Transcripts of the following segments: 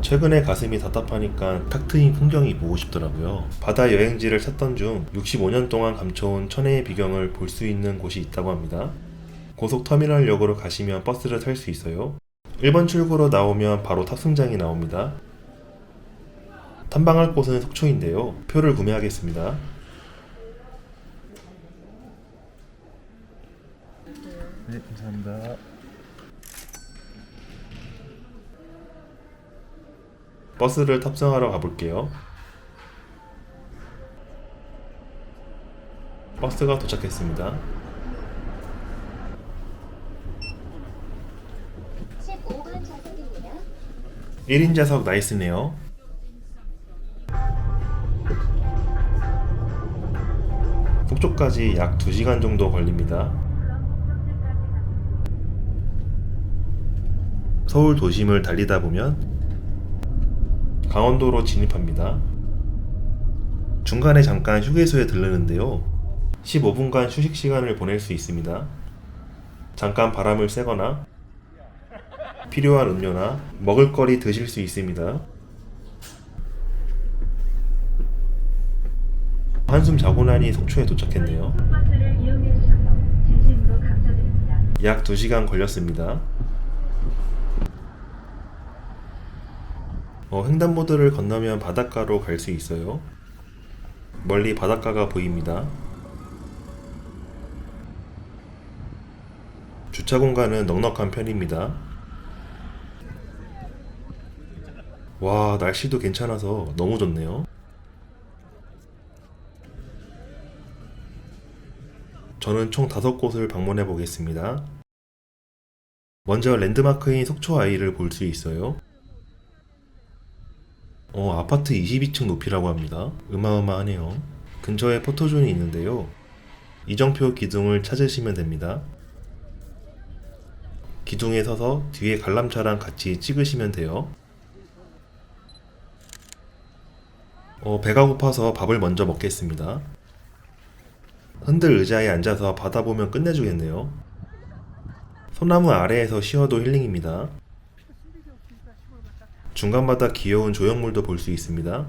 최근에 가슴이 답답하니까 탁 트인 풍경이 보고 싶더라고요. 바다 여행지를 찾던 중 65년 동안 감춰온 천혜의 비경을 볼 수 있는 곳이 있다고 합니다. 고속터미널역으로 가시면 버스를 탈 수 있어요. 1번 출구로 나오면 바로 탑승장이 나옵니다. 탐방할 곳은 속초인데요. 표를 구매하겠습니다. 네, 감사합니다. 버스를 탑승하러 가볼게요. 버스가 도착했습니다. 15번 좌석입니다. 1인 좌석 나이스네요. 속초까지 약 2시간 정도 걸립니다. 서울 도심을 달리다 보면 강원도로 진입합니다. 중간에 잠깐 휴게소에 들르는데요. 15분간 휴식 시간을 보낼 수 있습니다. 잠깐 바람을 쐬거나 필요한 음료나 먹을거리 드실 수 있습니다. 한숨 자고 나니 속초에 도착했네요. 약 2시간 걸렸습니다. 횡단보도를 건너면 바닷가로 갈 수 있어요. 멀리 바닷가가 보입니다. 주차 공간은 넉넉한 편입니다. 와, 날씨도 괜찮아서 너무 좋네요. 저는 총 5곳을 방문해 보겠습니다. 먼저 랜드마크인 속초아이를 볼 수 있어요. 아파트 22층 높이라고 합니다. 어마어마하네요. 근처에 포토존이 있는데요. 이정표 기둥을 찾으시면 됩니다. 기둥에 서서 뒤에 관람차랑 같이 찍으시면 돼요. 배가 고파서 밥을 먼저 먹겠습니다. 흔들 의자에 앉아서 바다 보면 끝내주겠네요. 소나무 아래에서 쉬어도 힐링입니다. 중간마다 귀여운 조형물도 볼 수 있습니다.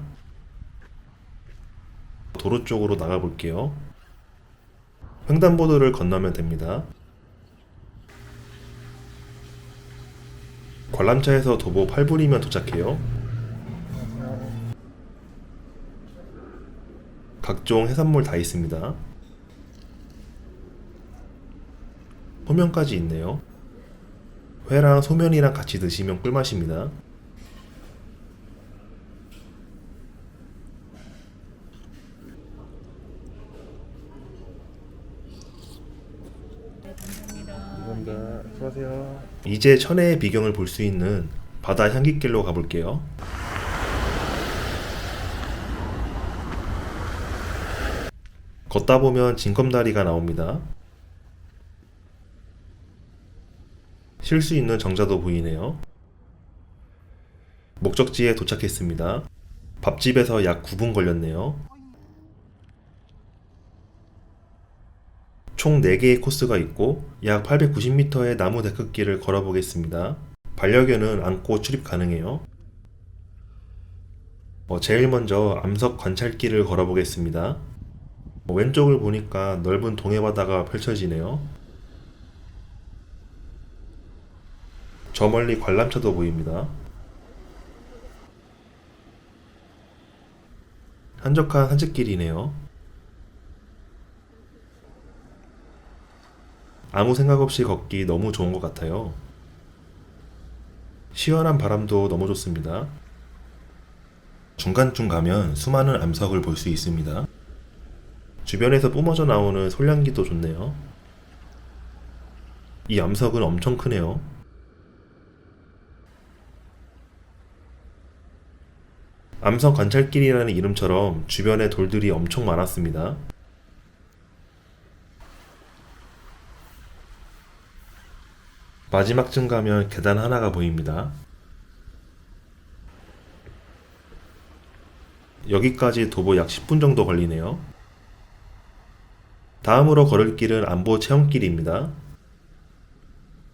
도로 쪽으로 나가 볼게요. 횡단보도를 건너면 됩니다. 관람차에서 도보 8분이면 도착해요. 각종 해산물 다 있습니다. 소면까지 있네요. 회랑 소면이랑 같이 드시면 꿀맛입니다. 감사합니다. 수고하세요. 이제 천혜의 비경을 볼 수 있는 바다 향깃길로 가볼게요. 걷다 보면 징검다리가 나옵니다. 쉴 수 있는 정자도 보이네요. 목적지에 도착했습니다. 밥집에서 약 9분 걸렸네요. 총 4개의 코스가 있고 약 890m의 나무 데크길을 걸어보겠습니다. 반려견은 안고 출입 가능해요. 제일 먼저 암석 관찰길을 걸어보겠습니다. 왼쪽을 보니까 넓은 동해바다가 펼쳐지네요. 저 멀리 관람차도 보입니다. 한적한 산책길이네요. 아무 생각 없이 걷기 너무 좋은 것 같아요. 시원한 바람도 너무 좋습니다. 중간쯤 가면 수많은 암석을 볼 수 있습니다. 주변에서 뿜어져 나오는 솔량기도 좋네요. 이 암석은 엄청 크네요. 암석 관찰길이라는 이름처럼 주변에 돌들이 엄청 많았습니다. 마지막쯤 가면 계단 하나가 보입니다. 여기까지 도보 약 10분 정도 걸리네요. 다음으로 걸을 길은 안보 체험길입니다.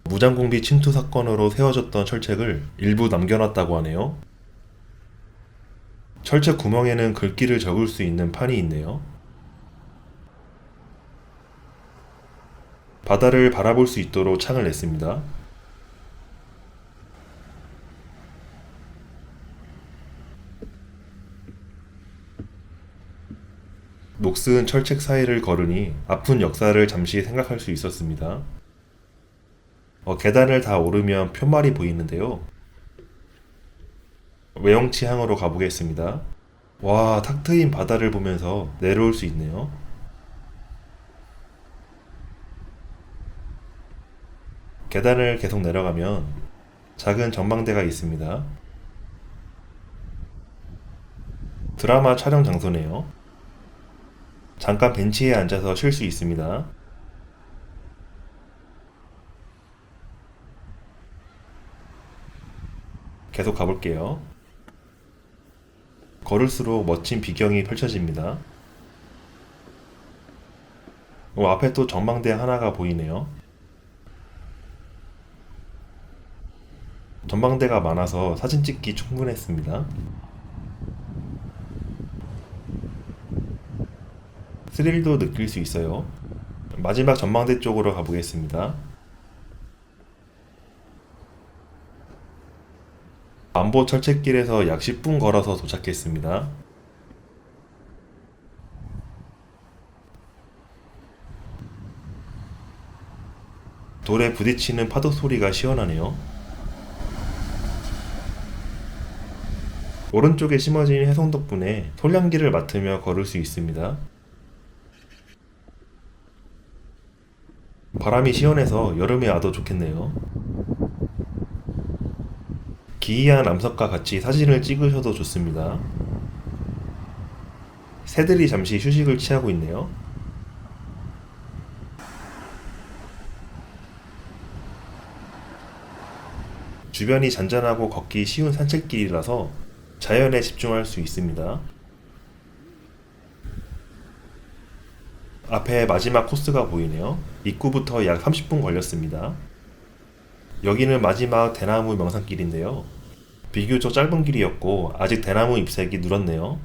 무장공비 침투 사건으로 세워졌던 철책을 일부 남겨놨다고 하네요. 철책 구멍에는 글귀를 적을 수 있는 판이 있네요. 바다를 바라볼 수 있도록 창을 냈습니다. 녹슨 철책 사이를 걸으니 아픈 역사를 잠시 생각할 수 있었습니다. 계단을 다 오르면 푯말이 보이는데요. 외영치항으로 가보겠습니다. 와, 탁 트인 바다를 보면서 내려올 수 있네요. 계단을 계속 내려가면 작은 전망대가 있습니다. 드라마 촬영 장소네요. 잠깐 벤치에 앉아서 쉴 수 있습니다. 계속 가볼게요. 걸을수록 멋진 비경이 펼쳐집니다. 앞에 또 전망대 하나가 보이네요. 전망대가 많아서 사진 찍기 충분했습니다. 스릴도 느낄 수 있어요. 마지막 전망대 쪽으로 가보겠습니다. 안보 철책길에서 약 10분 걸어서 도착했습니다. 돌에 부딪히는 파도 소리가 시원하네요. 오른쪽에 심어진 해송 덕분에 솔향기를 맡으며 걸을 수 있습니다. 바람이 시원해서 여름에 와도 좋겠네요. 기이한 암석과 같이 사진을 찍으셔도 좋습니다. 새들이 잠시 휴식을 취하고 있네요. 주변이 잔잔하고 걷기 쉬운 산책길이라서 자연에 집중할 수 있습니다. 앞에 마지막 코스가 보이네요. 입구부터 약 30분 걸렸습니다. 여기는 마지막 대나무 명산길인데요. 비교적 짧은 길이었고 아직 대나무 잎색이 누렇네요.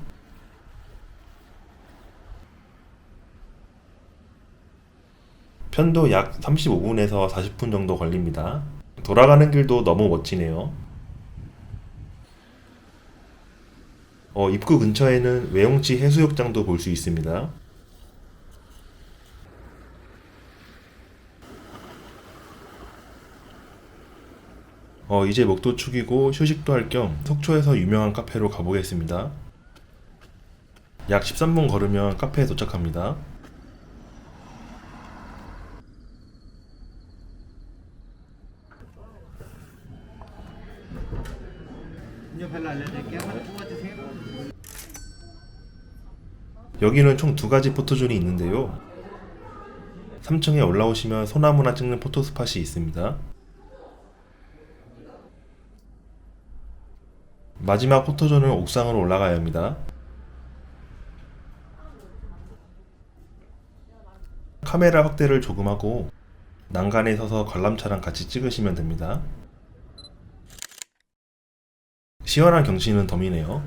편도 약 35분에서 40분 정도 걸립니다. 돌아가는 길도 너무 멋지네요. 입구 근처에는 외용치 해수욕장도 볼 수 있습니다. 이제 목도 축이고 휴식도 할 겸 속초에서 유명한 카페로 가보겠습니다. 약 13분 걸으면 카페에 도착합니다. 여기는 총 2가지 포토존이 있는데요. 3층에 올라오시면 소나무나 찍는 포토스팟이 있습니다. 마지막 포토존은 옥상으로 올라가야 합니다. 카메라 확대를 조금 하고 난간에 서서 관람차랑 같이 찍으시면 됩니다. 시원한 경치는 덤이네요.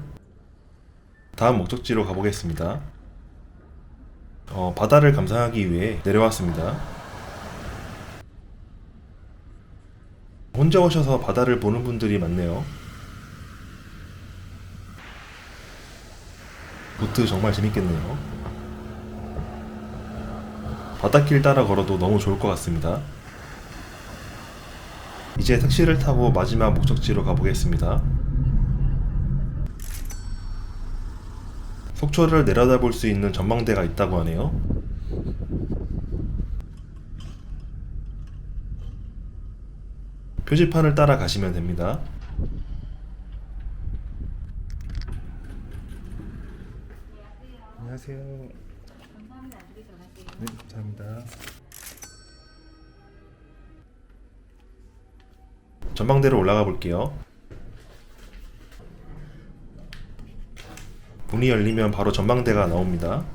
다음 목적지로 가보겠습니다. 바다를 감상하기 위해 내려왔습니다. 혼자 오셔서 바다를 보는 분들이 많네요. 보트 정말 재밌겠네요. 바닷길 따라 걸어도 너무 좋을 것 같습니다. 이제 택시를 타고 마지막 목적지로 가보겠습니다. 속초를 내려다볼 수 있는 전망대가 있다고 하네요. 표지판을 따라 가시면 됩니다. 안녕하세요. 네, 감사합니다. 전망대로 올라가 볼게요. 문이 열리면 바로 전망대가 나옵니다.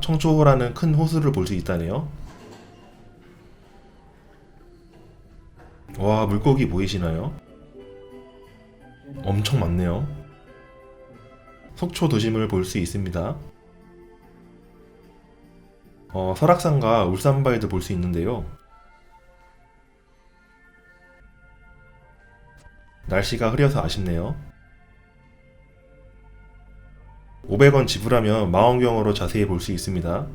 청초호라는 큰 호수를 볼 수 있다네요. 와, 물고기 보이시나요? 엄청 많네요. 속초 도심을 볼 수 있습니다. 설악산과 울산바위도 볼 수 있는데요. 날씨가 흐려서 아쉽네요. 500원 지불하면 망원경으로 자세히 볼 수 있습니다.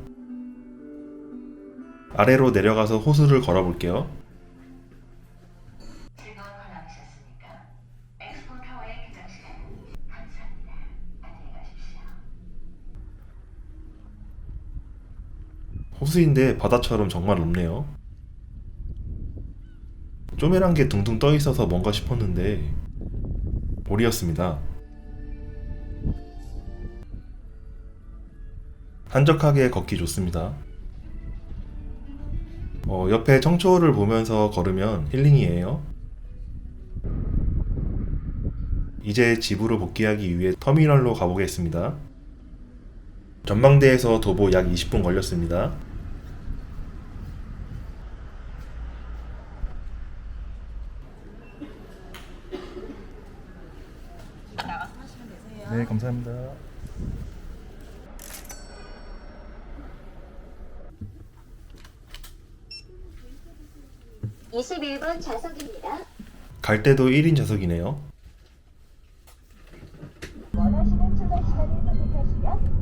아래로 내려가서 호수를 걸어볼게요. 즐거운 관람하셨습니까? 엑스포타워의 개장 시간은 감사합니다. 안녕히 가십시오. 호수인데 바다처럼 정말 높네요. 쪼매난 게 둥둥 떠 있어서 뭔가 싶었는데 오리였습니다. 한적하게 걷기 좋습니다. 옆에 청초호를 보면서 걸으면 힐링이에요. 이제 집으로 복귀하기 위해 터미널로 가보겠습니다. 전망대에서 도보 약 20분 걸렸습니다. 네, 감사합니다. 21번 좌석입니다. 갈 때도 1인 좌석이네요. 원하시는 출발 시간을 선택하시면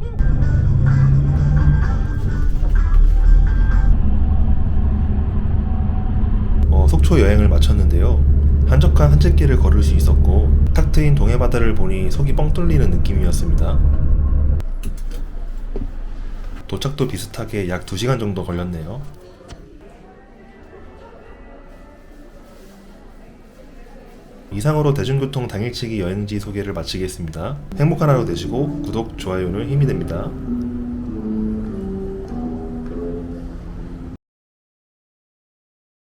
끝. 속초 여행을 마쳤는데요. 한적한 산책길을 걸을 수 있었고 탁 트인 동해바다를 보니 속이 뻥 뚫리는 느낌이었습니다. 도착도 비슷하게 약 2시간 정도 걸렸네요. 이상으로 대중교통 당일치기 여행지 소개를 마치겠습니다. 행복한 하루 되시고 구독, 좋아요는 힘이 됩니다.